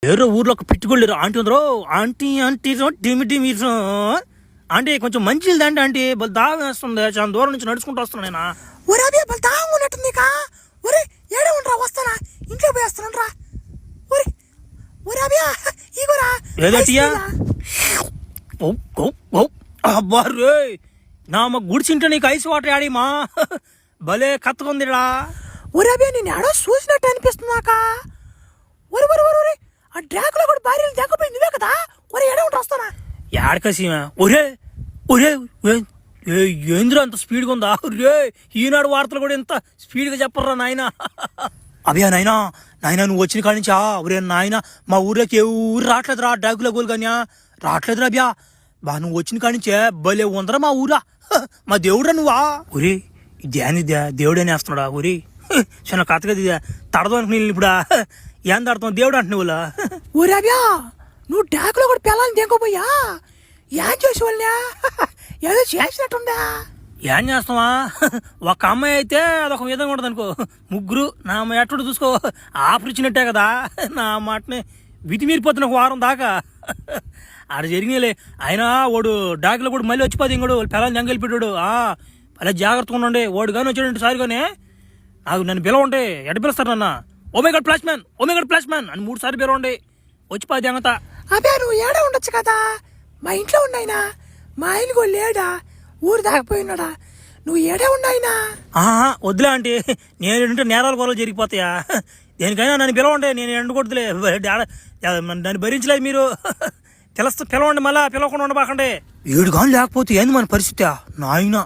వేరే ఊర్లో ఒక పెట్టుకోలేరు ఆంటీ ఉందరో ఆంటీ ఆంటీ డిమిటి మీరు ఆంటీ కొంచెం మంచిది అంటే ఆంటీ బల్ దాహం వేస్తుంది చాలా దూరం నుంచి నడుచుకుంటూ వస్తున్నా నేను. ఒరే అదే బల్ దాహం ఉన్నట్టుంది కా. ఒరే ఏడే ఉండరా వస్తానా ఇంట్లో పోయి వస్తాను రా. ఒరే ఒరే అభ్యా ఈగోరా ఏదటియా అబ్బా రే నా మా గుడిచింటే నీకు ఐస్ వాటర్ ఆడిమా భలే కత్తుకుందిరా. ఒరే అభ్యా నేను ఎడో చూసినట్టు అనిపిస్తున్నాకా. ఒరే ఒరే ఒరే ఆ డ్రాకులో కూడా భార్యలు దగ్గపోయి నువ్వే కదా. ఒరే ఏడే ఉంటా వస్తానా ఏడకసీమా. ఒరే ఒరే ఏంద్రా అంత స్పీడ్గా ఉందా రే. ఈనాడు వార్తలు కూడా ఇంత స్పీడ్గా చెప్పరా నాయన. అభయా నాయనా నాయన నువ్వు వచ్చిన కాడి నుంచి ఒరే నాయన మా ఊర్లోకి ఎవరు రావట్లేదురా డాకుల గోలు కానీ రావట్లేదురా అభయా. బా నువ్వు వచ్చిన కాడి నుంచే భలే ఉందరా మా ఊరా. మా దేవుడురా నువ్వా. ఒరే ధ్యాని దేవుడని వేస్తున్నాడా. ఒరే చిన్న కథగది తడదు అనుకు నేను ఇప్పుడా ఏం తడతాం దేవుడు అంటే నువ్వులా. ఒరే అభ్యా నువ్వు డాకులో కూడా పిల్లల్ని దేకోపోయా ఏం చేసి వాళ్ళా ఏదో చేసినట్టుందా. ఏం చేస్తావా ఒక అమ్మాయి అయితే అదొక విధంగా ఉంటుంది అనుకో. ముగ్గురు నా ఎట్టుడు చూసుకో ఆఫర్ ఇచ్చినట్టే కదా. నా మాటని వితిమీరిపోతున్న ఒక వారం దాకా ఆడ జరిగినలే. అయినా వాడు డాకిలో కూడా మళ్ళీ వచ్చిపోతే ఇంకోడు పిల్లల్ని జంగలి పెట్టాడు. అలా జాగ్రత్తగా ఉండండి. వాడు కానీ వచ్చాడంటే సారి కానీ నాకు నన్ను పిలవండి. ఎడ పిలుస్తారు నన్న ఓమేగడ్ ఫ్లాష్ మ్యాన్ అని 3 సార్లు పిలవండి వచ్చిపోతే జాగ్రత్త. అబ్బే నువ్వు ఏడా ఉండొచ్చు కదా. మా ఇంట్లో ఉన్నాయినా మా ఆయన కూడా లేడా ఊరు దాకపోయినాడా. నువ్వు ఏడే ఉన్నాయినా. వద్దులే ఆంటీ నేను ఏంటంటే నేరాల గొడవలు జరిగిపోతాయా. దేనికైనా నన్ను పిలవండి నేను ఎండకూడదులే. నన్ను భరించలేదు మీరు పిలవండి మళ్ళా పిలవకుండా ఉండబాకండి. 7 గాని లేకపోతే ఏంది మన పరిస్థితి నాయన.